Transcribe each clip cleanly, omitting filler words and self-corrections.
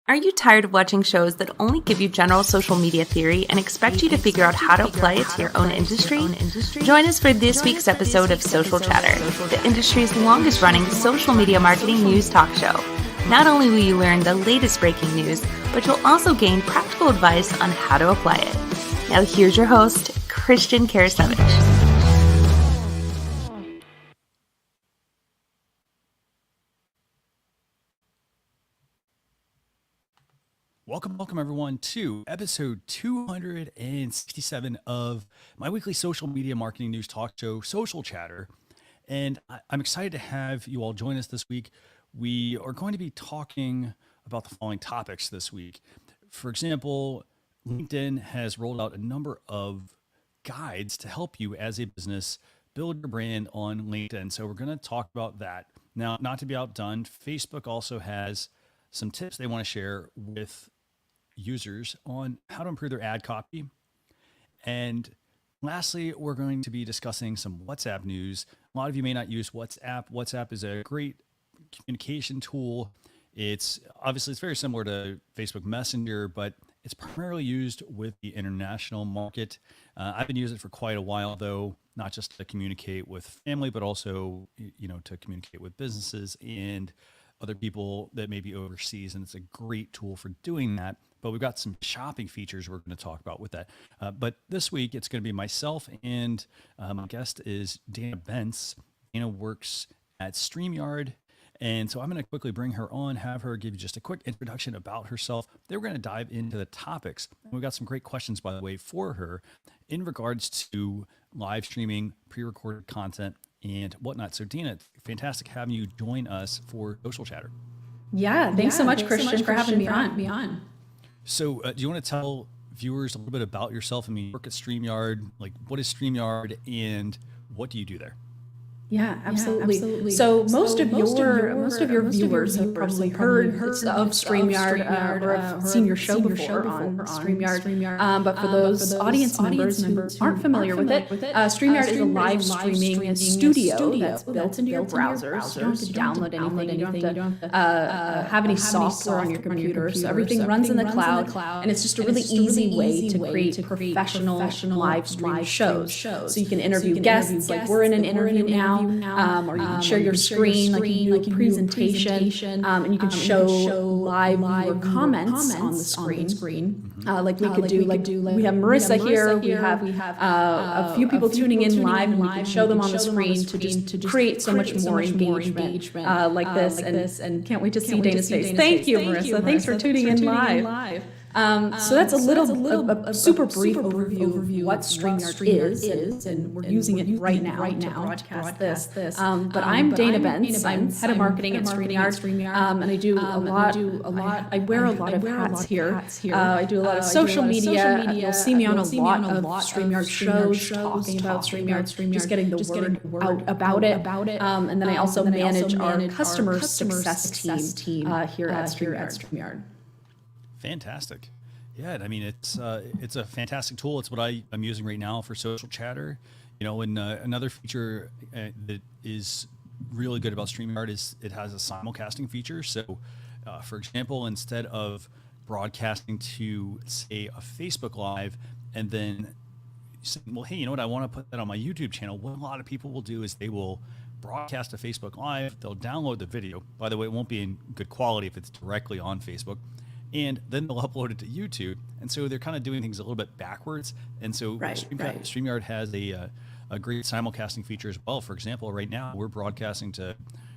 Are you tired of watching shows that only give you general social media theory and expect you to figure out how to apply it to your own industry? Join us for this week's episode of Social Chatter, the industry's longest-running social media marketing news talk show. Not only will you learn the latest breaking news, but you'll also gain practical advice on how to apply it. Now here's your host, Karasiewicz. Welcome everyone to episode 267 of my weekly social media marketing news talk show, Social Chatter. And I'm excited to have you all join us this week. We are going to be talking about the following topics this week. For example, LinkedIn has rolled out a number of guides to help you as a business build your brand on LinkedIn. So we're going to talk about that. Now, not to be outdone, Facebook also has some tips they want to share with users on how to improve their ad copy. And lastly, we're going to be discussing some WhatsApp news. A lot of you may not use WhatsApp. WhatsApp is a great communication tool. It's very similar to Facebook Messenger, but it's primarily used with the international market. I've been using it for quite a while, though, not just to communicate with family, but also, to communicate with businesses and other people that may be overseas. And it's a great tool for doing that. But we've got some shopping features we're going to talk about with that. But this week, it's going to be myself and my guest is Dana Bentz. Dana works at StreamYard. And so I'm going to quickly bring her on, have her give you just a quick introduction about herself. Then we're going to dive into the topics. And we've got some great questions, by the way, for her in regards to live streaming, pre-recorded content, and whatnot. So Dana, fantastic having you join us for Social Chatter. Yeah, thanks so much, Christian, for having me on. So do you want to tell viewers a little bit about yourself? I mean, you work at StreamYard. Like, what is StreamYard and what do you do there? Yeah, absolutely. So most of your viewers have probably heard of StreamYard or have seen your show before on StreamYard. But for those audience members who aren't familiar with it, StreamYard is a live streaming studio that's built into your browsers. You don't have to download anything. You don't have to have any software on your computer. So everything runs in the cloud, and it's just a really easy way to create professional live stream shows. So you can interview guests, like we're in an interview now. Or you can share your screen, like you do a presentation, and you can show live viewer comments on the screen. Like we could do, we have Marissa here, we have a few people tuning in live, and we can show them on the screen to just create so much more engagement like this. And can't wait to see Dana's face. Thank you, Marissa. Thanks for tuning in live. So that's a super brief overview of what StreamYard is, and we're using it right now to broadcast this. But I'm Dana Bentz. I'm head of marketing at StreamYard, and I do a lot. I wear a lot of hats here. I do a lot of social media. You'll see me on a lot of StreamYard shows talking about StreamYard, just getting the word out about it. And then I also manage our customer success team here at StreamYard. Fantastic. Yeah, I mean, it's a fantastic tool. It's what I'm using right now for Social Chatter. And another feature that is really good about StreamYard is it has a simulcasting feature. So, for example, instead of broadcasting to, say, a Facebook Live and then saying, well, hey, you know what, I want to put that on my YouTube channel. What a lot of people will do is they will broadcast a Facebook Live. They'll download the video. By the way, it won't be in good quality if it's directly on Facebook. And then they'll upload it to YouTube. And so they're kind of doing things a little bit backwards. And so StreamYard has a great simulcasting feature as well. For example, right now we're broadcasting to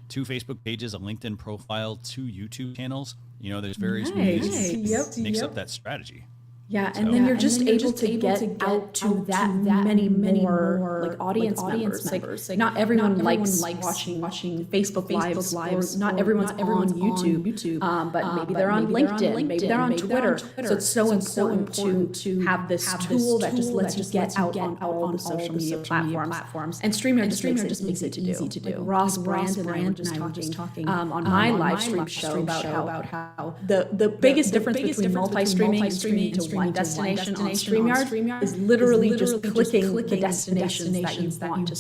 2 Facebook pages, a LinkedIn profile, 2 YouTube channels. There's various ways to mix up that strategy. Yeah, and then you're just able to get out to that many more like audience members. Like not everyone likes watching Facebook lives. Not everyone's on YouTube, but maybe they're on LinkedIn, maybe they're on Twitter. So it's so important to have this tool that just lets you get out on all the social media platforms. And StreamYard just makes it easy to do. Like Ross Brand and I were just talking on my live stream show about how the biggest difference between multi-streaming and streaming to one destination on StreamYard is literally just clicking the destinations that you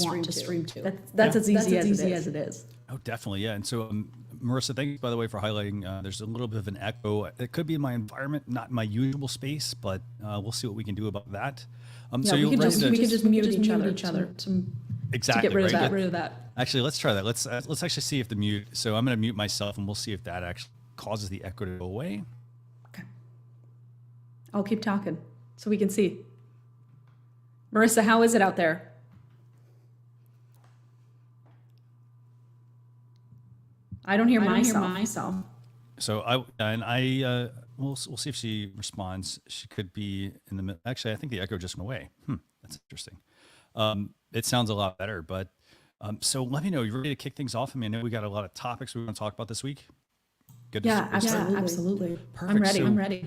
want to stream to. That's as easy as it is. Oh, definitely, yeah. And so Marissa, thank you, by the way, for highlighting. There's a little bit of an echo. It could be in my environment, not in my usual space, but we'll see what we can do about that. So we can just mute each other to exactly, get rid of that. Actually, let's try that. Let's actually see if the mute. So I'm going to mute myself, and we'll see if that actually causes the echo to go away. Okay. I'll keep talking so we can see. Marissa, how is it out there? I don't hear myself. So we'll see if she responds. She could be in the middle. Actually, I think the echo just went away. That's interesting. It sounds a lot better, but so let me know. You ready to kick things off? I mean, I know we got a lot of topics we want to talk about this week. Good. Absolutely. Perfect. I'm ready.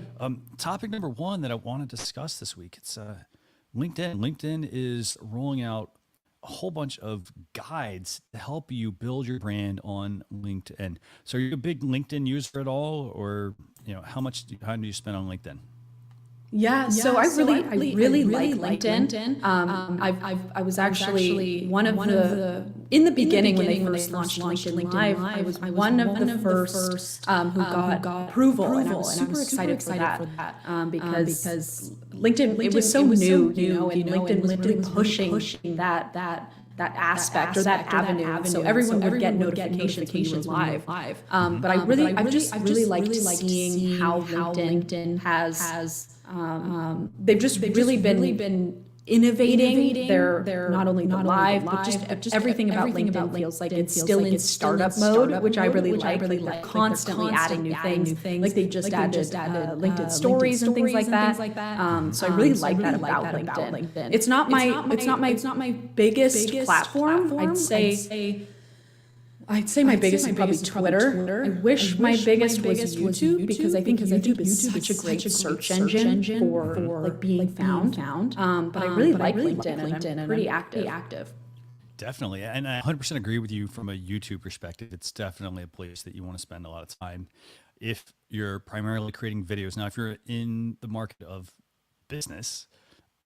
Topic number one that I want to discuss this week. It's LinkedIn. LinkedIn is rolling out a whole bunch of guides to help you build your brand on LinkedIn. So are you a big LinkedIn user at all, or how do you spend on LinkedIn? So I really like LinkedIn. I was actually one of the in the beginning when they first launched LinkedIn Live. I was one of the first who got approval, and I was super excited for that because LinkedIn, it was so new, and LinkedIn was really pushing that aspect or that avenue. So everyone would get notifications when you were live. But I just really liked seeing how LinkedIn has. They've just really been innovating their not only the live, but just everything about LinkedIn feels like it's still in startup mode, which I really like. Like they're constantly adding new things. Like they just added LinkedIn stories and things like that. So I really like that about LinkedIn. It's not my biggest platform. I'd say my biggest is probably Twitter. I wish my biggest was YouTube because I think YouTube is such a great search engine for like being found. But I really like LinkedIn and I'm pretty active. Definitely. And I 100% agree with you from a YouTube perspective. It's definitely a place that you want to spend a lot of time if you're primarily creating videos. Now, if you're in the market of business,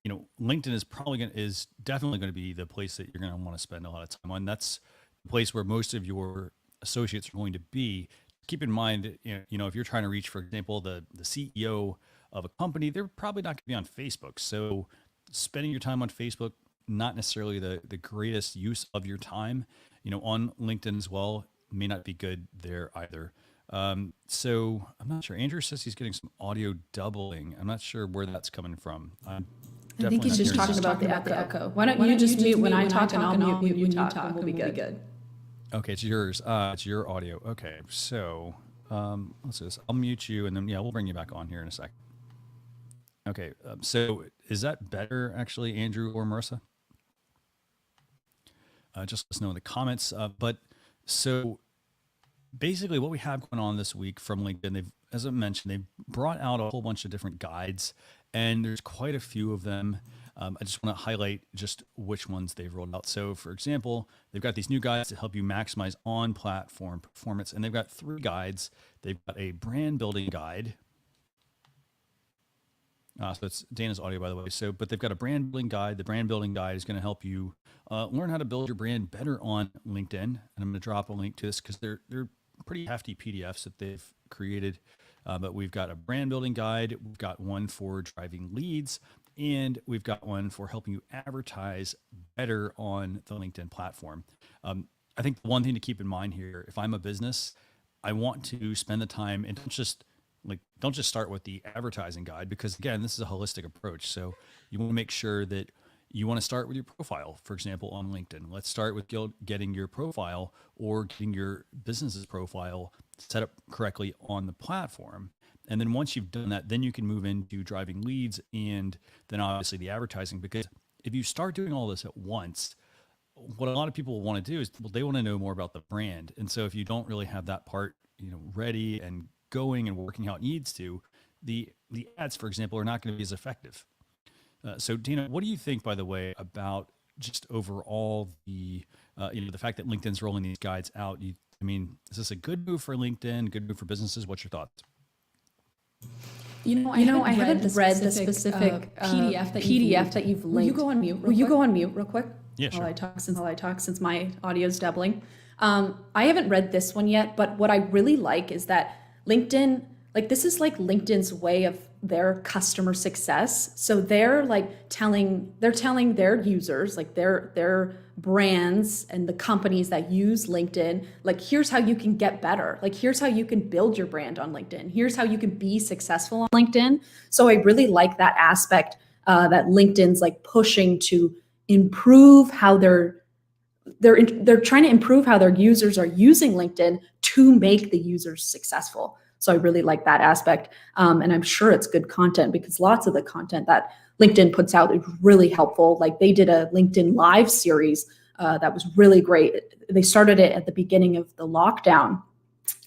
LinkedIn is definitely going to be the place that you're going to want to spend a lot of time on. That's the place where most of your associates are going to be. Keep in mind, if you're trying to reach, for example, the CEO of a company, they're probably not going to be on Facebook. So spending your time on Facebook, not necessarily the greatest use of your time, on LinkedIn as well, may not be good there either. So I'm not sure. Andrew says he's getting some audio doubling. I'm not sure where that's coming from. I think he's just talking about the echo. Why don't you just mute when I talk and I'll mute when you talk and we'll be good. Okay, it's yours. It's your audio. Okay, so let's do this. I'll mute you and then, we'll bring you back on here in a sec. Okay, so is that better actually, Andrew or Marissa? Just let us know in the comments. But so basically what we have going on this week from LinkedIn, as I mentioned, they've brought out a whole bunch of different guides, and there's quite a few of them. I just want to highlight just which ones they've rolled out. So for example, they've got these new guides to help you maximize on-platform performance, and they've got 3 guides. They've got a brand building guide. So it's Dana's audio, by the way. But they've got a brand building guide. The brand building guide is going to help you learn how to build your brand better on LinkedIn. And I'm going to drop a link to this because they're pretty hefty PDFs that they've created. But we've got a brand building guide. We've got one for driving leads, and we've got one for helping you advertise better on the LinkedIn platform. I think the one thing to keep in mind here, if I'm a business, I want to spend the time and don't just start with the advertising guide, because again, this is a holistic approach. So you want to make sure that you want to start with your profile, for example, on LinkedIn. Let's start with getting your profile or getting your business's profile set up correctly on the platform. And then once you've done that, then you can move into driving leads and then obviously the advertising. Because if you start doing all this at once, what a lot of people want to do is they want to know more about the brand. And so if you don't really have that part, ready and going and working how it needs to, the ads, for example, are not going to be as effective. So Dana, what do you think, by the way, about just overall the fact that LinkedIn's rolling these guides out? Is this a good move for LinkedIn, good move for businesses? What's your thoughts? I haven't read the specific PDF that you've linked. Will you go on mute real quick? Yeah, sure. While I talk, since my audio's doubling. I haven't read this one yet, but what I really like is that LinkedIn, like this is like LinkedIn's way of their customer success. So they're like telling their users, like their brands and the companies that use LinkedIn, like here's how you can get better. Like here's how you can build your brand on LinkedIn. Here's how you can be successful on LinkedIn. So I really like that aspect that LinkedIn's like pushing to improve how they're trying to improve how their users are using LinkedIn to make the users successful. So I really like that aspect. And I'm sure it's good content because lots of the content that LinkedIn puts out is really helpful. Like they did a LinkedIn Live series that was really great. They started it at the beginning of the lockdown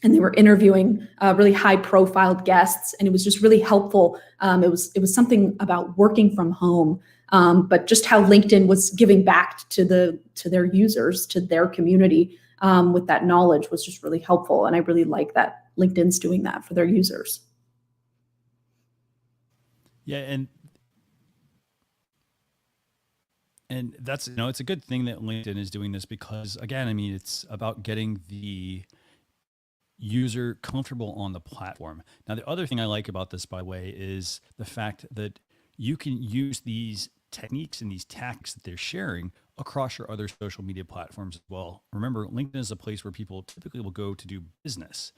and they were interviewing really high profile guests. And it was just really helpful. It was something about working from home, but just how LinkedIn was giving back to their users, to their community with that knowledge was just really helpful. And I really like that LinkedIn's doing that for their users. Yeah, and that's, it's a good thing that LinkedIn is doing this because, again, I mean, it's about getting the user comfortable on the platform. Now, the other thing I like about this, by the way, is the fact that you can use these techniques and these tactics that they're sharing across your other social media platforms as well. Remember, LinkedIn is a place where people typically will go to do business.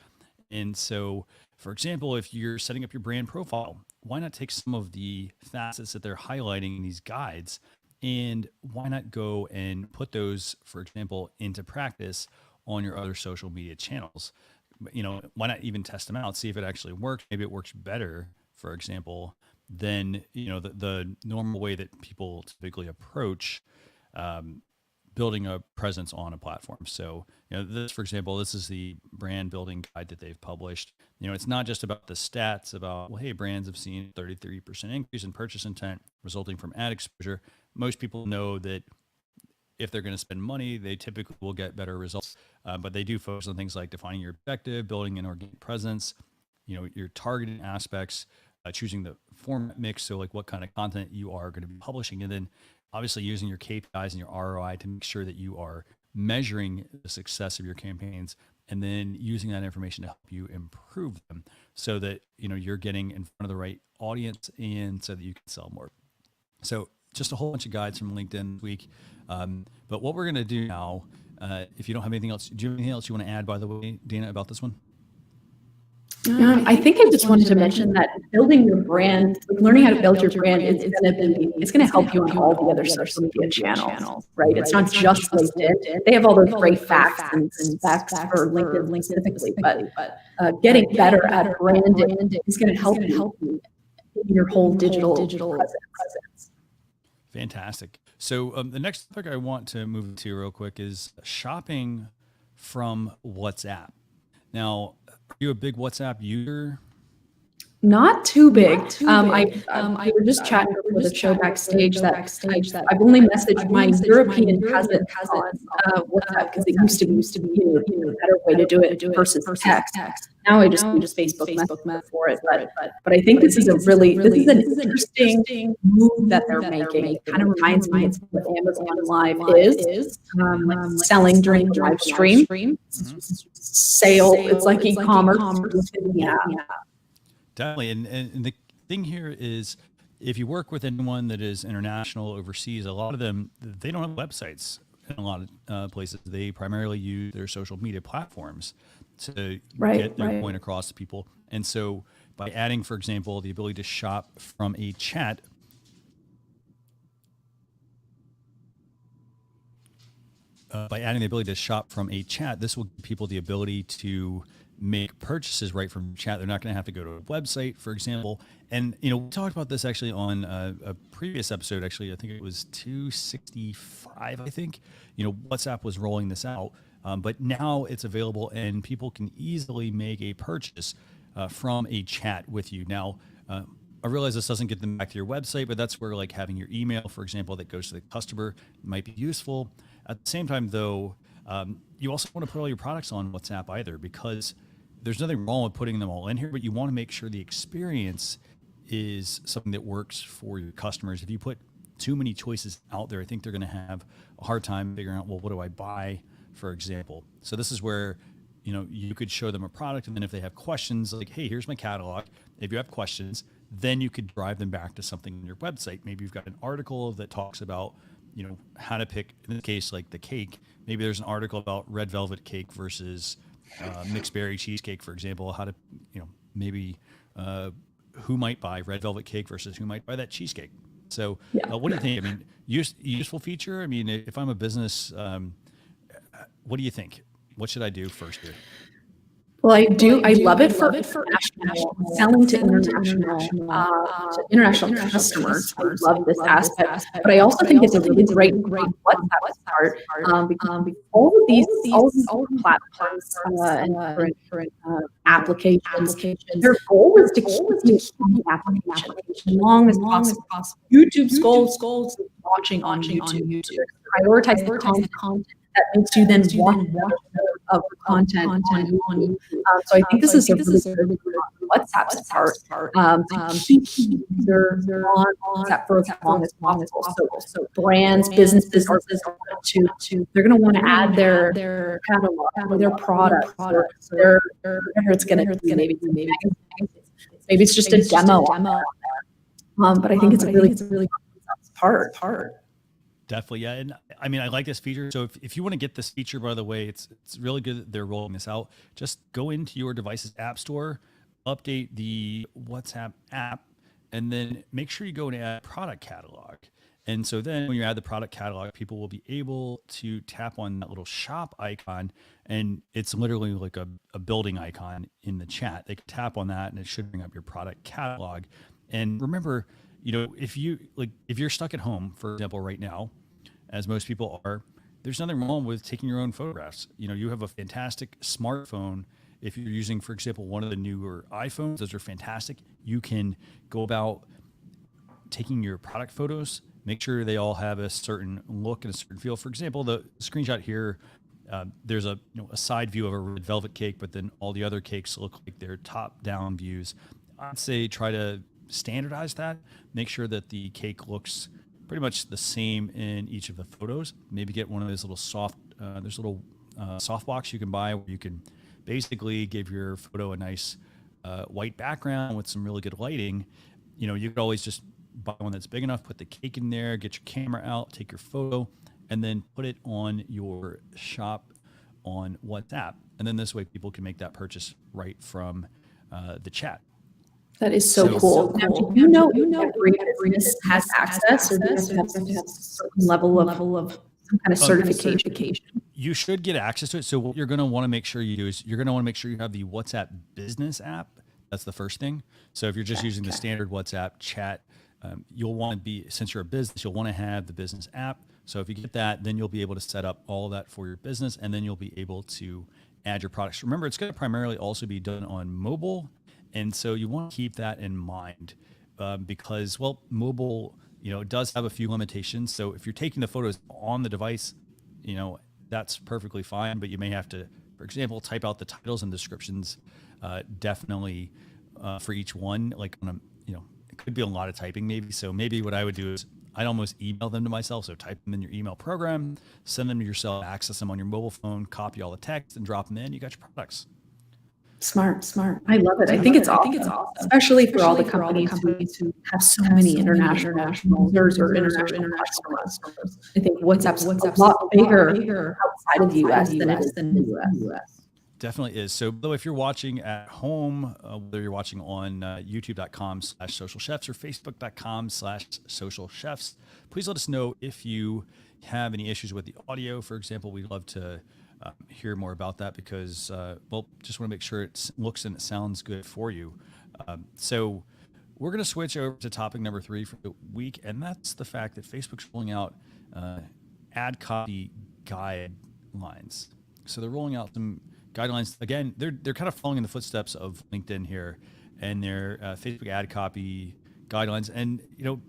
And so, for example, if you're setting up your brand profile, why not take some of the facets that they're highlighting in these guides and why not go and put those, for example, into practice on your other social media channels? Why not even test them out, see if it actually works? Maybe it works better, for example, than, the normal way that people typically approach building a presence on a platform. So, this, for example, this is the brand building guide that they've published. It's not just about the stats about, well, hey, brands have seen 33% increase in purchase intent resulting from ad exposure. Most people know that if they're going to spend money, they typically will get better results. But they do focus on things like defining your objective, building an organic presence, your targeting aspects, choosing the format mix. So like what kind of content you are going to be publishing, and then obviously using your KPIs and your ROI to make sure that you are measuring the success of your campaigns and then using that information to help you improve them so that, you're getting in front of the right audience and so that you can sell more. So just a whole bunch of guides from LinkedIn this week. But what we're going to do now, if you don't have anything else, do you have anything else you want to add, by the way, Dana, about this one? I think I just wanted to mention that building your brand, like learning how to build your brand, it's going to help you on all the other social media channels, right? It's not just LinkedIn. They have all those great facts and specs for LinkedIn specifically, but getting better at branding is going to help you in your whole digital presence. Fantastic. So the next topic I want to move to real quick is shopping from WhatsApp. Now, are you a big WhatsApp user? Not too big. We were just chatting before the show backstage that I've only messaged my European cousin on WhatsApp because it used to be a better way to do it versus text. Now I just Facebook message for it. But I think this is an interesting move that they're making. It kind of reminds me of what Amazon Live is, like selling during the live stream. Sale. It's like e-commerce. Yeah. Definitely. And the thing here is, if you work with anyone that is international, overseas, a lot of them, they don't have websites in a lot of places. They primarily use their social media platforms to get their point across to people. And so by adding, for example, the ability to shop from a chat, this will give people the ability to make purchases right from chat. They're not going to have to go to a website, for example. And, we talked about this actually on a previous episode. Actually, I think it was 265, I think. WhatsApp was rolling this out, but now it's available and people can easily make a purchase from a chat with you. Now, I realize this doesn't get them back to your website, but that's where like having your email, for example, that goes to the customer might be useful. At the same time, though, you also want to put all your products on WhatsApp either, because there's nothing wrong with putting them all in here, but you want to make sure the experience is something that works for your customers. If you put too many choices out there, I think they're going to have a hard time figuring out, well, what do I buy for example. So this is where, you could show them a product, and then if they have questions, like, hey, here's my catalog. If you have questions, then you could drive them back to something on your website. Maybe you've got an article that talks about, how to pick, in this case, like the cake. Maybe there's an article about red velvet cake versus mixed berry cheesecake, for example, how to, maybe who might buy red velvet cake versus who might buy that cheesecake. So what do you think? I mean, useful feature? I mean, if I'm a business, what do you think? What should I do first here? Well, I love it for international, selling to international customers. I love this aspect, but I also think it's a really great WhatsApp start, because all of these platforms and different applications, their goal is to keep the application as long as possible. YouTube's goal is watching on YouTube. Prioritize the content that makes you then watch of the content on YouTube. So I think this is a really good WhatsApp's part to keep the user on WhatsApp for as long as possible. So brands, businesses, they're going to want to add their catalog or their products, or whatever it's going to be. Maybe it's just a demo. But I think it's a really good part. Definitely, yeah. And I mean, I like this feature. So if you want to get this feature, by the way, it's really good that they're rolling this out. Just go into your device's app store, update the WhatsApp app, and then make sure you go and add product catalog. And so then when you add the product catalog, people will be able to tap on that little shop icon, and it's literally like a building icon in the chat. They can tap on that and it should bring up your product catalog. And remember, if you're stuck at home, for example, right now, as most people are, there's nothing wrong with taking your own photographs. You have a fantastic smartphone. If you're using, for example, one of the newer iPhones, those are fantastic. You can go about taking your product photos, make sure they all have a certain look and a certain feel. For example, the screenshot here, there's a side view of a red velvet cake, but then all the other cakes look like they're top-down views. I'd say try to standardize that. Make sure that the cake looks pretty much the same in each of the photos. Maybe get one of those little softbox you can buy where you can basically give your photo a nice white background with some really good lighting. You could always just buy one that's big enough, put the cake in there, get your camera out, take your photo, and then put it on your shop on WhatsApp. And then this way people can make that purchase right from the chat. That is so cool. Now, do you know every business has access, or do you have to have a certain level of some kind of certification? You should get access to it. So what you're going to want to make sure you do is you're going to want to make sure you have the WhatsApp business app. That's the first thing. So if you're just using the standard WhatsApp chat, you'll want to be, since you're a business, you'll want to have the business app. So if you get that, then you'll be able to set up all of that for your business, and then you'll be able to add your products. Remember, it's going to primarily also be done on mobile. And so you want to keep that in mind because, mobile, does have a few limitations. So if you're taking the photos on the device, that's perfectly fine. But you may have to, for example, type out the titles and descriptions definitely for each one. Like, it could be a lot of typing maybe. So maybe what I would do is I'd almost email them to myself. So type them in your email program, send them to yourself, access them on your mobile phone, copy all the text and drop them in. You got your products. Smart. I love it. I think it's awesome, especially for all the companies who have so many international users or international customers. I think WhatsApp's a lot bigger outside of the US than it is in the US. Definitely is. So though if you're watching at home, whether you're watching on youtube.com/socialchefs or facebook.com/socialchefs, please let us know if you have any issues with the audio. For example, we'd love to hear more about that because, just want to make sure it looks and it sounds good for you. So we're going to switch over to topic number 3 for the week, and that's the fact that Facebook's rolling out ad copy guidelines. So they're rolling out some guidelines. Again, they're kind of following in the footsteps of LinkedIn here and their Facebook ad copy guidelines. And,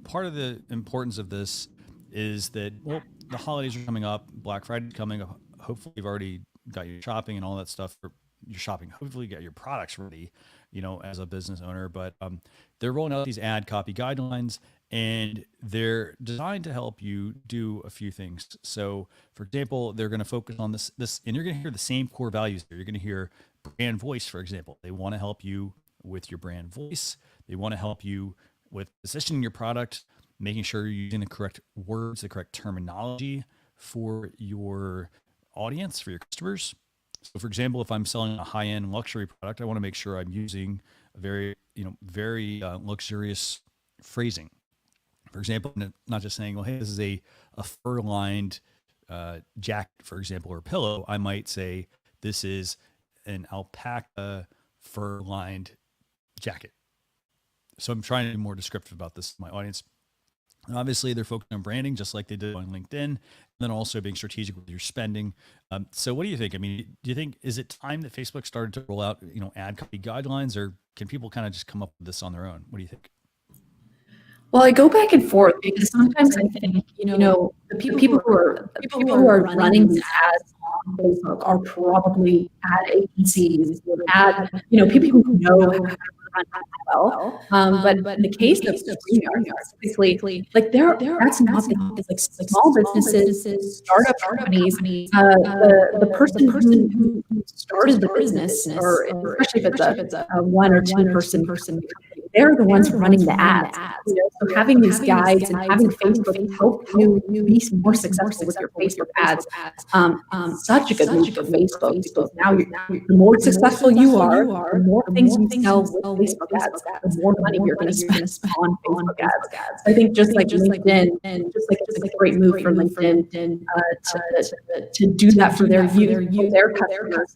part of the importance of this is that, the holidays are coming up, Black Friday's coming up. Hopefully you've already got your shopping and all that stuff for you're shopping. Hopefully you get your products ready, as a business owner. But they're rolling out these ad copy guidelines, and they're designed to help you do a few things. So, for example, they're going to focus on this, and you're going to hear the same core values there. You're going to hear brand voice, for example. They want to help you with your brand voice. They want to help you with positioning your product, making sure you're using the correct words, the correct terminology for your audience, for your customers. So, for example, if I'm selling a high-end luxury product, I want to make sure I'm using a very luxurious phrasing. For example, not just saying, well, hey, this is a fur-lined jacket, for example, or pillow. I might say, this is an alpaca fur-lined jacket. So I'm trying to be more descriptive about this to my audience. And obviously, they're focused on branding, just like they did on LinkedIn, and then also being strategic with your spending. So what do you think? I mean, do you think, is it time that Facebook started to roll out, ad copy guidelines, or can people kind of just come up with this on their own? What do you think? Well, I go back and forth because sometimes I think, the people who are running these ads on Facebook are probably ad agencies, people who know how to run that well. But in the case of StreamYard, specifically, that's not the case. Like small businesses, startup companies, the person who started the business, or especially if it's a 1 or 2 person company, they're the ones running the ads. So having these guides and having Facebook help you be more successful with your Facebook ads, such a good move for Facebook, because now the more successful you are, the more things you sell with Facebook ads, the more money you're going to spend on Facebook ads. I think just like LinkedIn, and just like it's a great move for LinkedIn to do that for their customers,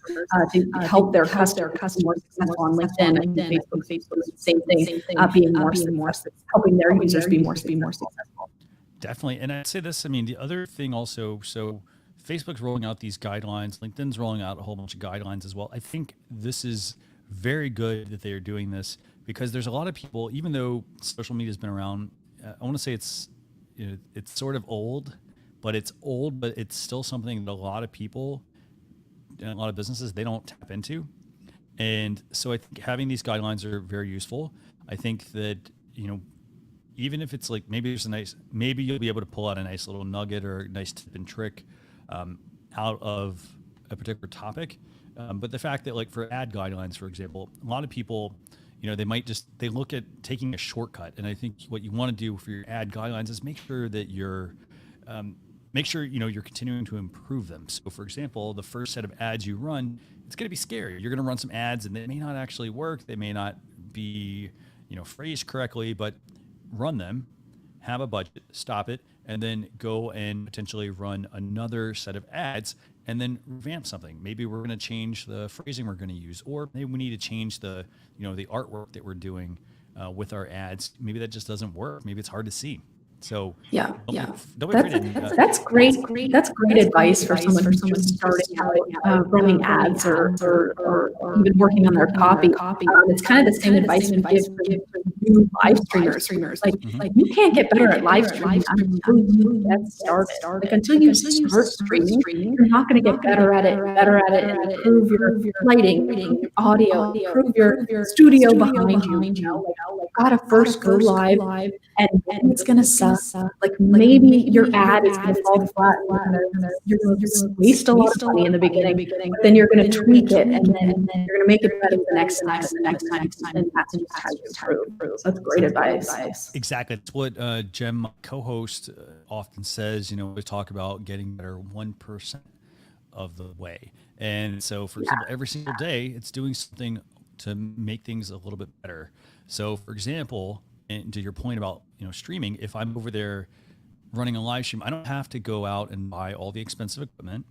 to help their customers more successful on LinkedIn. I think Facebook is the same thing. Being more helping their users be more successful. Definitely. And I'd say this, I mean, the other thing also, so Facebook's rolling out these guidelines, LinkedIn's rolling out a whole bunch of guidelines as well. I think this is very good that they are doing this, because there's a lot of people, even though social media has been around, I want to say it's sort of old, but it's still something that a lot of people and a lot of businesses, they don't tap into. And so I think having these guidelines are very useful. I think that, even if it's like, maybe you'll be able to pull out a nice little nugget or a nice tip and trick out of a particular topic. But the fact that, like, for ad guidelines, for example, a lot of people, they look at taking a shortcut. And I think what you want to do for your ad guidelines is make sure that you're continuing to improve them. So, for example, the first set of ads you run, it's going to be scary. You're going to run some ads and they may not actually work. They may not be, phrased correctly, but run them, have a budget, stop it, and then go and potentially run another set of ads and then revamp something. Maybe we're going to change the phrasing we're going to use, or maybe we need to change the artwork that we're doing with our ads. Maybe that just doesn't work. Maybe it's hard to see. So that's great. That's great advice for someone who's just starting out running ads or even working on their copy. It's kind of the same advice we give for new live streamers. Like you can't get better at live streaming until you get started. Like until you start streaming, you're not going to get better at it and improve your lighting, improve your audio, improve your studio behind you. Gotta first go live, and it's going to suck. Like maybe your ad is going to fall flat. You're going to waste a lot of money in the beginning, but then you're going to tweak it, and then you're going to make it better the next time, and that's just how you improve. So that's great advice. Exactly. That's what Jem, my co-host, often says. We talk about getting better 1% of the way. And so, for example, every single day, it's doing something to make things a little bit better. So, for example, and to your point about streaming, if I'm over there running a live stream, I don't have to go out and buy all the expensive equipment.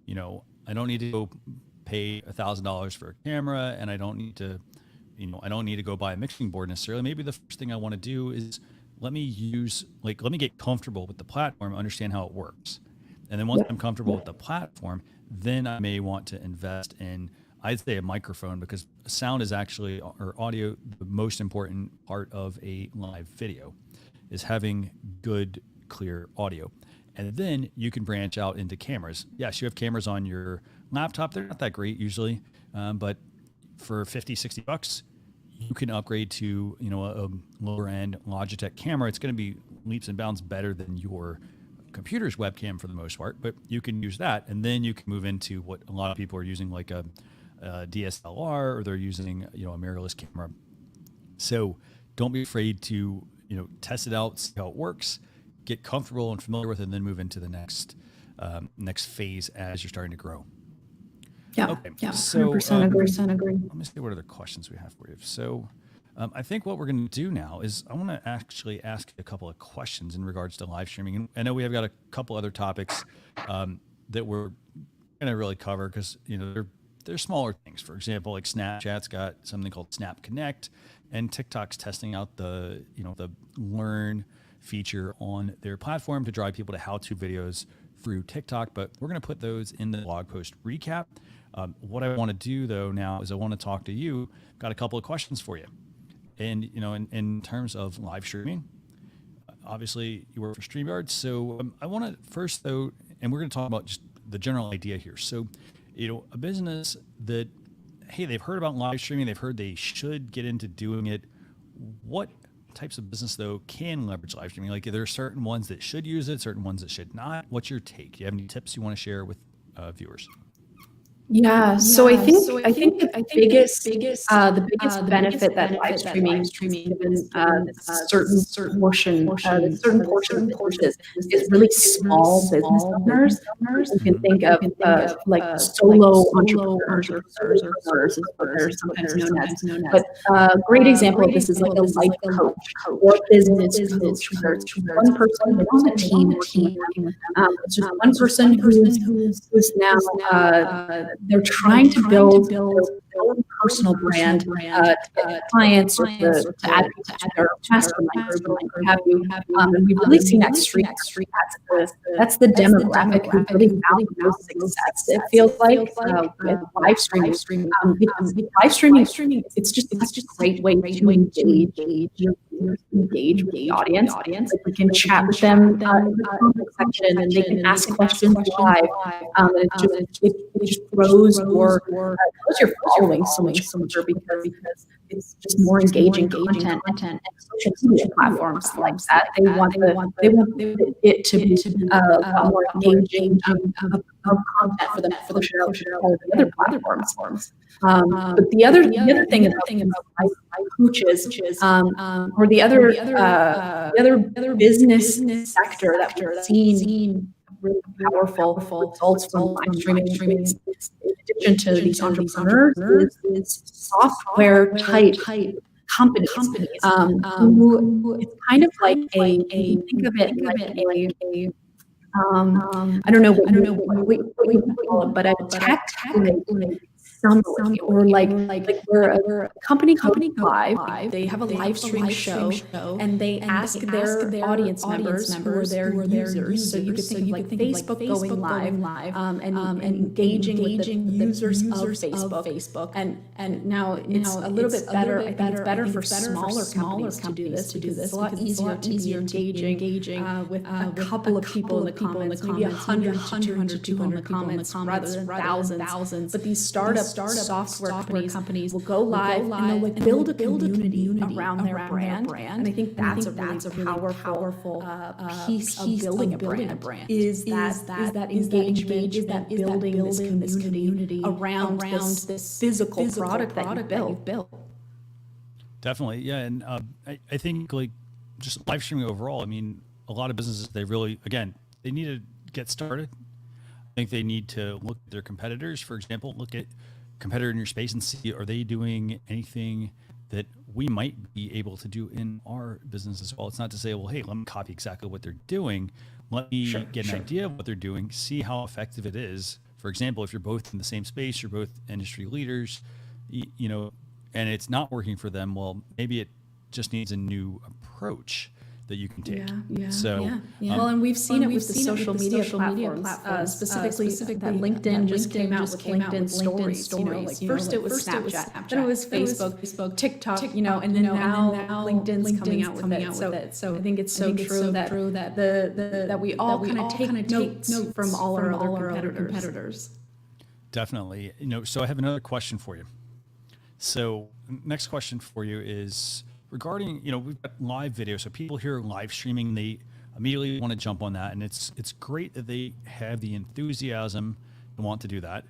I don't need to go pay $1,000 for a camera, and I don't need to go buy a mixing board necessarily. Maybe the first thing I want to do is let me get comfortable with the platform, understand how it works. And then once I'm comfortable with the platform, then I may want to invest in, I'd say, a microphone, because sound is actually, or audio, the most important part of a live video is having good, clear audio. And then you can branch out into cameras. Yes, you have cameras on your laptop. They're not that great usually. But for 50, 60 bucks, you can upgrade to, a lower end Logitech camera. It's going to be leaps and bounds better than your computer's webcam for the most part, but you can use that. And then you can move into what a lot of people are using, like a DSLR, or they're using, a mirrorless camera. So don't be afraid to, test it out, see how it works, get comfortable and familiar with it, and then move into the next phase as you're starting to grow. Yeah. Okay. Yeah. So, 100% agree. Let me see what other questions we have for you. So, I think what we're going to do now is I want to actually ask a couple of questions in regards to live streaming. And I know we have got a couple other topics that we're going to really cover because, they're smaller things. For example, like Snapchat's got something called Snap Connect, and TikTok's testing out the Learn feature on their platform to drive people to how-to videos through TikTok. But we're going to put those in the blog post recap. What I want to do though now is I want to talk to you. Got a couple of questions for you. And, in terms of live streaming, obviously you work for StreamYard. So I want to first though, and we're going to talk about just the general idea here. So, a business that, hey, they've heard about live streaming, they've heard they should get into doing it. What types of business though can leverage live streaming? Like, there are certain ones that should use it, certain ones that should not. What's your take? Do you have any tips you want to share with viewers? Yeah, so I think the biggest benefit that live streaming is given certain portion of businesses is really small business owners. You can think of like solo entrepreneurs or solopreneurs, is what they're sometimes known as. But a great example of this is like a life coach or business coach, where it's one person, they don't have a team working with them. It's just one person who's now they're trying to build their own personal brand to get clients or to add people to their mastermind group or what have you. And we've really seen Xtreme. That's the demographic who really values success. It feels like with live streaming, it's just a great way to engage with the audience. Like, we can chat with them in the comment section, and they can ask questions live. And it just grows your following so much because it's just more engaging content. And social media platforms like that, they want it to be a more engaging content for them to share with the other platforms. But the other thing about coaches, or the other business sector that we've seen really powerful results from live streaming, in addition to these entrepreneurs, is software type companies. Who it's kind of like think of it like a I don't know what we call it, but a tech summary, or like where a company live, they have a live stream show, and they ask their audience members who are their users. So you could think of like Facebook going live, and engaging with the users of Facebook. And now it's a little bit better. I think it's better for smaller companies to do this. It's a lot easier to be engaging with a couple of people in the comments, maybe 100 to 200 people in the comments rather than thousands. But these startup software companies will go live and they'll build a community around their brand. And I think that's a really powerful piece of building a brand. Is that engagement, is that building this community around this physical product that you built. Definitely, yeah. And I think, like, just live streaming overall, I mean, a lot of businesses, they need to get started. I think they need to look at their competitors. For example, look at competitor in your space and see, are they doing anything that we might be able to do in our business as well? It's not to say, well, hey, let me copy exactly what they're doing. Let me get an idea of what they're doing, see how effective it is. For example, if you're both in the same space, you're both industry leaders, and it's not working for them, well, maybe it just needs a new approach that you can take. Well, and we've seen it with the social media platforms, specifically that LinkedIn just came out with LinkedIn stories. First it was Snapchat, then it was Facebook, TikTok, and then now LinkedIn's coming out with it. So I think it's so true that we all kind of take notes from all our other competitors. Definitely. So I have another question for you. So next question for you is regarding, we've got live video. So people hear live streaming, they immediately want to jump on that. And it's great that they have the enthusiasm to want to do that.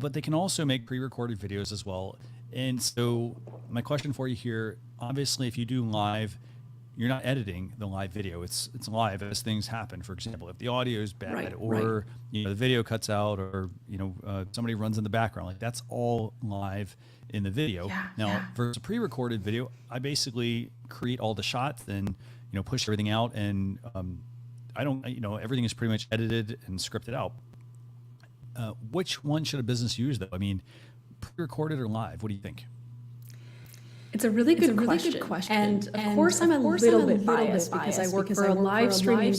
But they can also make pre-recorded videos as well. And so my question for you here, obviously, if you do live, you're not editing the live video. It's live as things happen. For example, if the audio is bad or the video cuts out or somebody runs in the background, like that's all live in the video. Now, for a pre-recorded video, I basically create all the shots and push everything out, and I don't everything is pretty much edited and scripted out. Which one should a business use though? I mean, pre-recorded or live? What do you think? It's a really good question. And of course, I'm a little bit biased because I work for a live streaming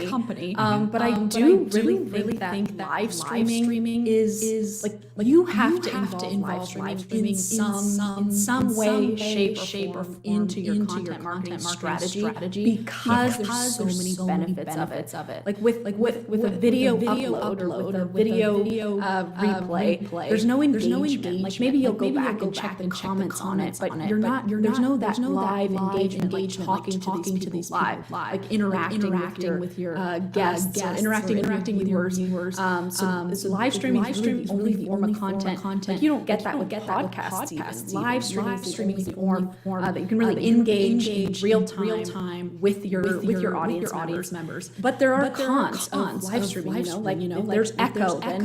company. But I do really think that live streaming is like you have to involve live streaming in some way, shape, or form into your content marketing strategy because there's so many benefits of it. Like with a video upload or with a video replay, there's no engagement. Like maybe you'll go back and check the comments on it, but there's no live engagement, like talking to these live, like interacting with your guests, interacting with your viewers. So live streaming is really the only form of content. Like you don't get that with podcasts even. Live streaming is the form that you can really engage in real time with your audience members. But there are cons of live streaming. There's echo. Then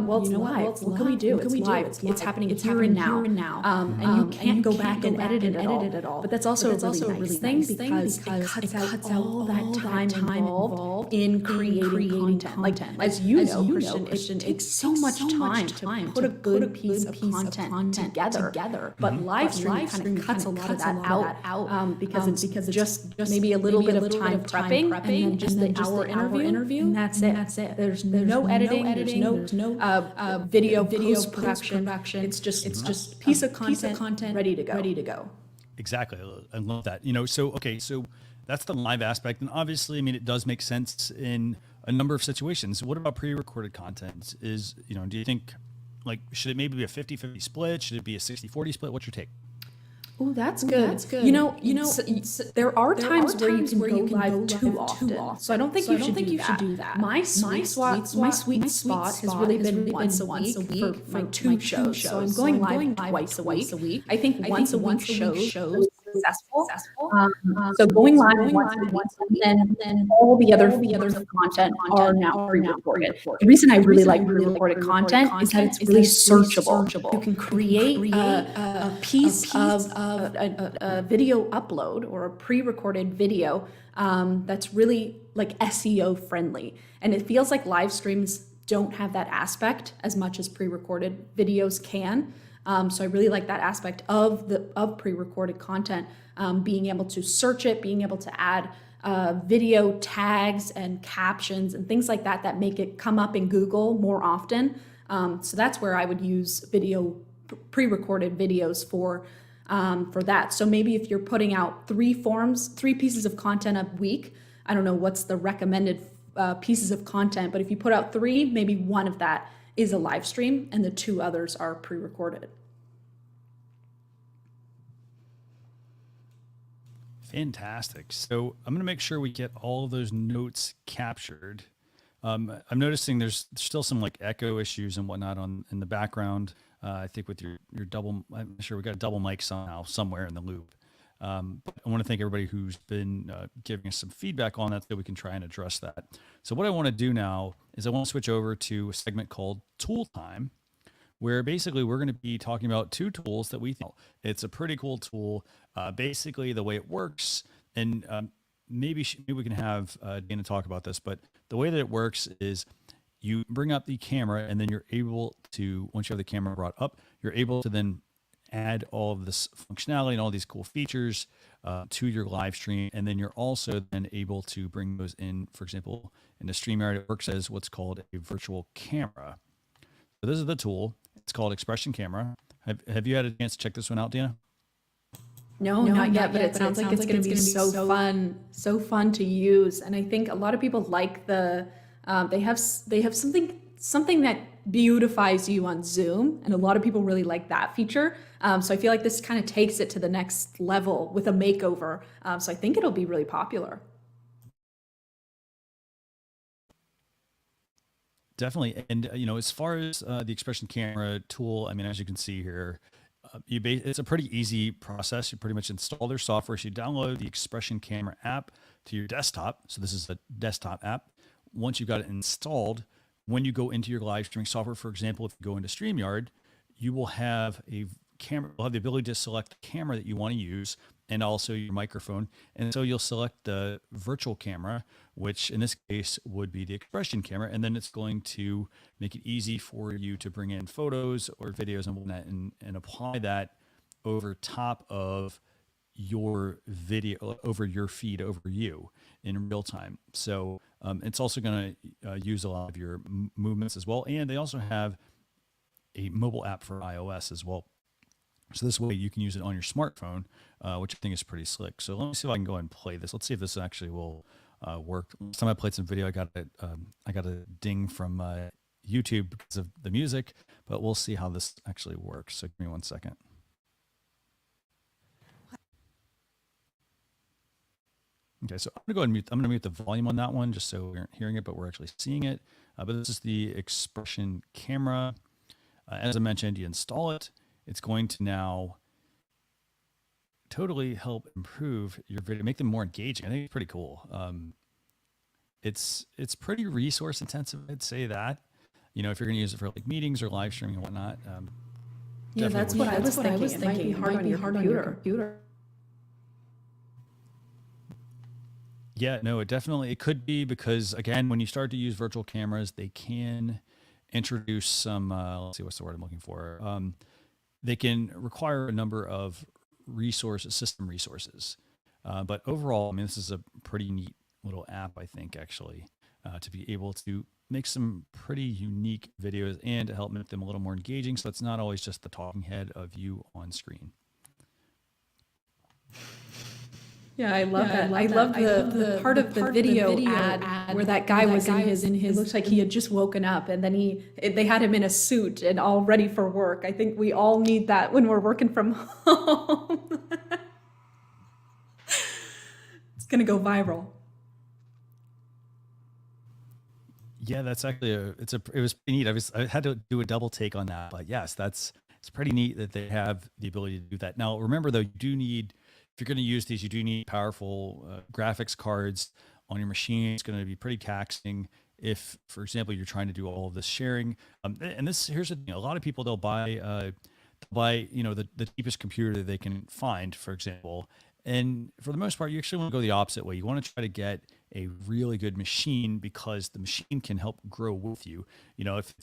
well, it's live. What can we do? It's live. It's happening here and now. And you can't go back and edit it at all. But that's also a really nice thing because it cuts out all that time involved in creating content. As you know, Christian, it takes so much time to put a good piece of content together. But live streaming kind of cuts a lot of that out because it's just maybe a little bit of time prepping and then just the hour interview, and that's it. There's no editing. There's no video post-production. It's just piece of content ready to go. Exactly. I love that. So that's the live aspect. And obviously, I mean, it does make sense in a number of situations. What about pre-recorded content? Do you think, should it maybe be a 50-50 split? Should it be a 60-40 split? What's your take? Oh, that's good. There are times where you can go live too often. So I don't think you should do that. My sweet spot has really been once a week for two shows. So I'm going live twice a week. I think once a week shows successful. So going live once a week, and then all the other content are now pre-recorded. The reason I really like pre-recorded content is that it's really searchable. You can create a piece of a video upload or a pre-recorded video that's really like SEO friendly, and it feels like live streams don't have that aspect as much as pre-recorded videos can. So I really like that aspect of pre-recorded content, being able to search it, being able to add video tags and captions and things like that make it come up in Google more often. So that's where I would use pre-recorded videos for that. So maybe if you're putting out three pieces of content a week, I don't know what's the recommended pieces of content, but if you put out 3, maybe one of that is a live stream and the 2 others are pre-recorded. Fantastic. So I'm going to make sure we get all of those notes captured. I'm noticing there's still some echo issues and whatnot in the background. I think with your double, I'm sure we got double mics somehow somewhere in the loop. But I want to thank everybody who's been giving us some feedback on that so we can try and address that. So what I want to do now is I want to switch over to a segment called Tool Time, where basically we're going to be talking about 2 tools that we think it's a pretty cool tool. Basically the way it works, and maybe we can have Dana talk about this, but the way that it works is you bring up the camera and then you're able to, once you have the camera brought up, you're able to then add all of this functionality and all these cool features to your live stream. And then you're also then able to bring those in, for example, in the StreamYard, it works as what's called a virtual camera. So this is the tool. It's called Xpression Camera. Have you had a chance to check this one out, Dana? No, not yet, but it sounds like it's going to be so fun to use. And I think a lot of people like they have something that beautifies you on Zoom. And a lot of people really like that feature. So I feel like this kind of takes it to the next level with a makeover. So I think it'll be really popular. Definitely. And, as far as the Xpression Camera tool, I mean, as you can see here, it's a pretty easy process. You pretty much install their software. So you download the Xpression Camera app to your desktop. So this is a desktop app. Once you've got it installed, when you go into your live streaming software, for example, if you go into StreamYard, you will have a camera, you'll have the ability to select the camera that you want to use and also your microphone. And so you'll select the virtual camera, which in this case would be the Xpression camera. And then it's going to make it easy for you to bring in photos or videos and whatnot and apply that over top of your video, over your feed, over you in real time. So it's also going to use a lot of your movements as well. And they also have a mobile app for iOS as well. So this way you can use it on your smartphone, which I think is pretty slick. So let me see if I can go ahead and play this. Let's see if this actually will work. Last time I played some video, I got a ding from YouTube because of the music, but we'll see how this actually works. So give me 1 second. Okay, so I'm gonna go ahead and mute. I'm gonna mute the volume on that one just so we aren't hearing it, but we're actually seeing it. But this is the Xpression Camera. As I mentioned, you install it. It's going to now totally help improve your video, make them more engaging. I think it's pretty cool. It's pretty resource intensive, I'd say that. If you're going to use it for like meetings or live streaming and whatnot. Yeah, that's what I was thinking. It might be hard on your computer. Yeah, no, it could be because, again, when you start to use virtual cameras, they can introduce some, let's see, what's the word I'm looking for? They can require a number of system resources. But overall, I mean, this is a pretty neat little app, I think, actually, to be able to make some pretty unique videos and to help make them a little more engaging. So it's not always just the talking head of you on screen. Yeah, I love that. I love the part of the video ad where that guy was in his. It looks like he had just woken up, and then they had him in a suit and all ready for work. I think we all need that when we're working from home. It's gonna go viral. Yeah, that's actually it was pretty neat. I had to do a double take on that, but yes, it's pretty neat that they have the ability to do that. Now, remember though, if you're going to use these, you do need powerful graphics cards on your machine. It's going to be pretty taxing if, for example, you're trying to do all of this sharing. And here's the thing: a lot of people they'll buy the cheapest computer that they can find, for example. And for the most part, you actually want to go the opposite way. You want to try to get a really good machine because the machine can help grow with you. If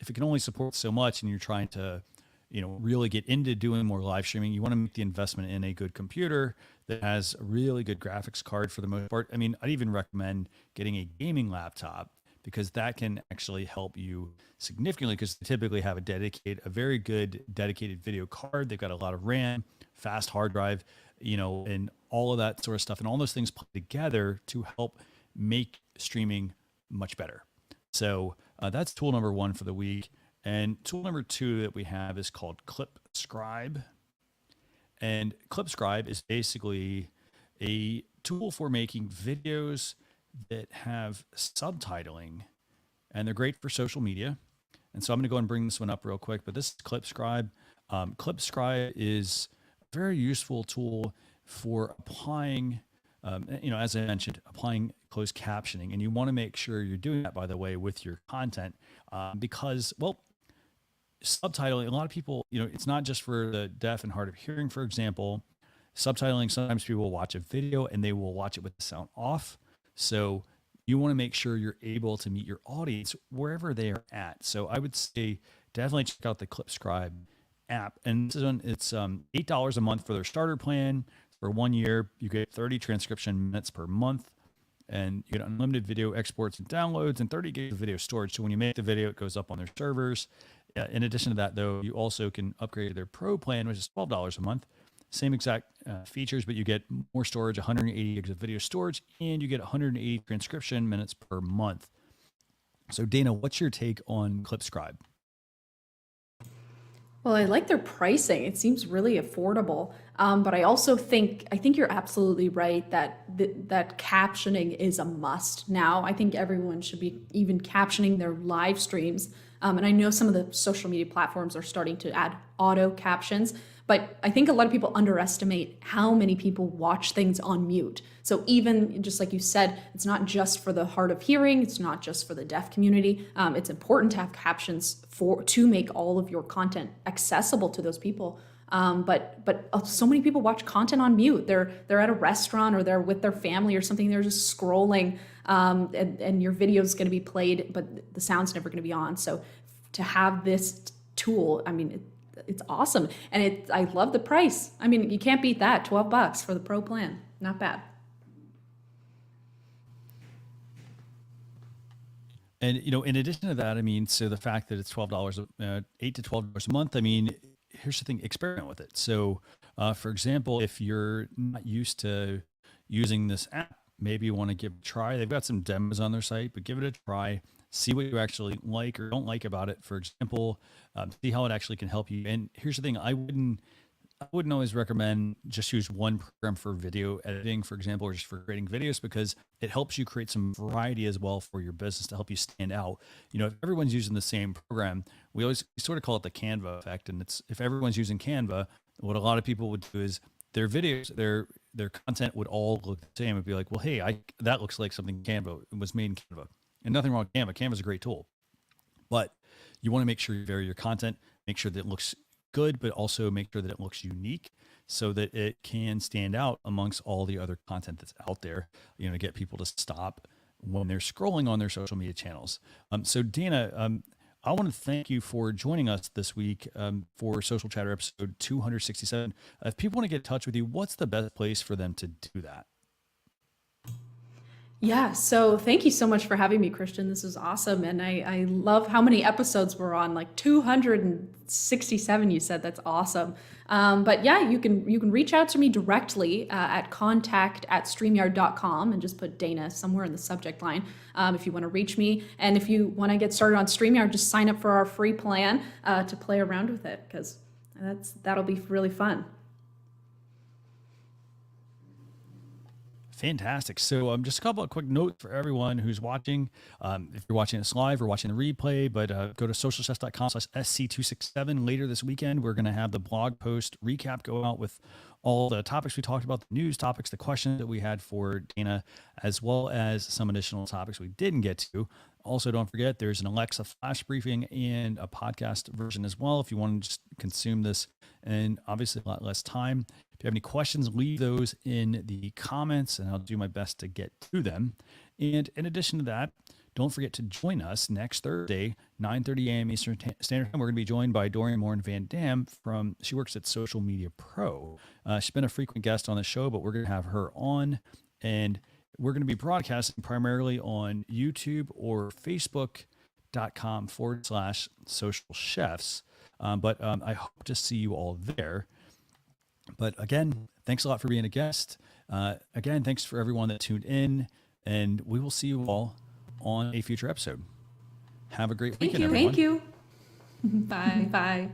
it can only support so much, and you're trying to really get into doing more live streaming, you want to make the investment in a good computer that has a really good graphics card for the most part. I mean, I'd even recommend getting a gaming laptop because that can actually help you significantly because they typically have a very good dedicated video card. They've got a lot of RAM, fast hard drive, and all of that sort of stuff. And all those things play together to help make streaming much better. So that's tool number 1 for the week. And tool number 2 that we have is called Clipscribe. And Clipscribe is basically a tool for making videos that have subtitling, and they're great for social media. And so I'm going to go and bring this one up real quick, but this is Clipscribe. Clipscribe is a very useful tool for applying, as I mentioned, applying closed captioning. And you want to make sure you're doing that, by the way, with your content because, well, subtitling, a lot of people, it's not just for the deaf and hard of hearing, for example. Subtitling, sometimes people will watch a video and they will watch it with the sound off. So you want to make sure you're able to meet your audience wherever they are at. So I would say definitely check out the Clipscribe app. And this is it's $8 a month for their starter plan. For 1 year, you get 30 transcription minutes per month. And you get unlimited video exports and downloads and 30 gigs of video storage. So when you make the video, it goes up on their servers. In addition to that, though, you also can upgrade their Pro plan, which is $12 a month. Same exact features, but you get more storage, 180 gigs of video storage, and you get 180 transcription minutes per month. So Dana, what's your take on Clipscribe? Well, I like their pricing. It seems really affordable. But I also think you're absolutely right that that captioning is a must now. I think everyone should be even captioning their live streams. And I know some of the social media platforms are starting to add auto captions, but I think a lot of people underestimate how many people watch things on mute. So even just like you said, it's not just for the hard of hearing, it's not just for the deaf community. It's important to have captions to make all of your content accessible to those people. But so many people watch content on mute. They're at a restaurant or they're with their family or something. They're just scrolling, and your video is going to be played, but the sound's never going to be on. So to have this tool, I mean, it's awesome, and I love the price. I mean, you can't beat that. $12 for the pro plan, not bad. And, in addition to that, I mean, so the fact that it's $12, $8 to $12 a month, I mean, here's the thing, experiment with it. So, for example, if you're not used to using this app, maybe you want to give it a try. They've got some demos on their site, but give it a try. See what you actually like or don't like about it. For example, see how it actually can help you. And here's the thing, I wouldn't always recommend just use one program for video editing, for example, or just for creating videos, because it helps you create some variety as well for your business to help you stand out. If everyone's using the same program, we sort of call it the Canva effect. And if everyone's using Canva, what a lot of people would do is their videos, their content would all look the same. It'd be like, well, hey, that looks like something Canva was made in Canva. And nothing wrong with Canva. Canva's a great tool. But you want to make sure you vary your content, make sure that it looks good, but also make sure that it looks unique so that it can stand out amongst all the other content that's out there, to get people to stop when they're scrolling on their social media channels. So Dana, I want to thank you for joining us this week for Social Chatter episode 267. If people want to get in touch with you, what's the best place for them to do that? Yeah, so thank you so much for having me, Christian. This is awesome. And I love how many episodes we're on, like 267, you said. That's awesome. But yeah, you can reach out to me directly at contact@streamyard.com and just put Dana somewhere in the subject line if you want to reach me. And if you want to get started on StreamYard, just sign up for our free plan to play around with it, because that'll be really fun. Fantastic. So just a couple of quick notes for everyone who's watching. If you're watching this live or watching the replay, but go to socialchefs.com/SC267 later this weekend. We're going to have the blog post recap go out with all the topics we talked about, the news topics, the questions that we had for Dana, as well as some additional topics we didn't get to. Also, don't forget, there's an Alexa flash briefing and a podcast version as well if you want to just consume this in obviously a lot less time. If you have any questions, leave those in the comments and I'll do my best to get to them. And in addition to that, don't forget to join us next Thursday, 9:30 a.m. Eastern Standard Time. We're going to be joined by Dorian Morin Van Dam she works at Social Media Pro. She's been a frequent guest on the show, but we're going to have her on, and we're going to be broadcasting primarily on YouTube or Facebook.com/social chefs. But I hope to see you all there. But again, thanks a lot for being a guest. Again, thanks for everyone that tuned in, and we will see you all on a future episode. Have a great weekend, everyone. Thank you. Bye. Bye.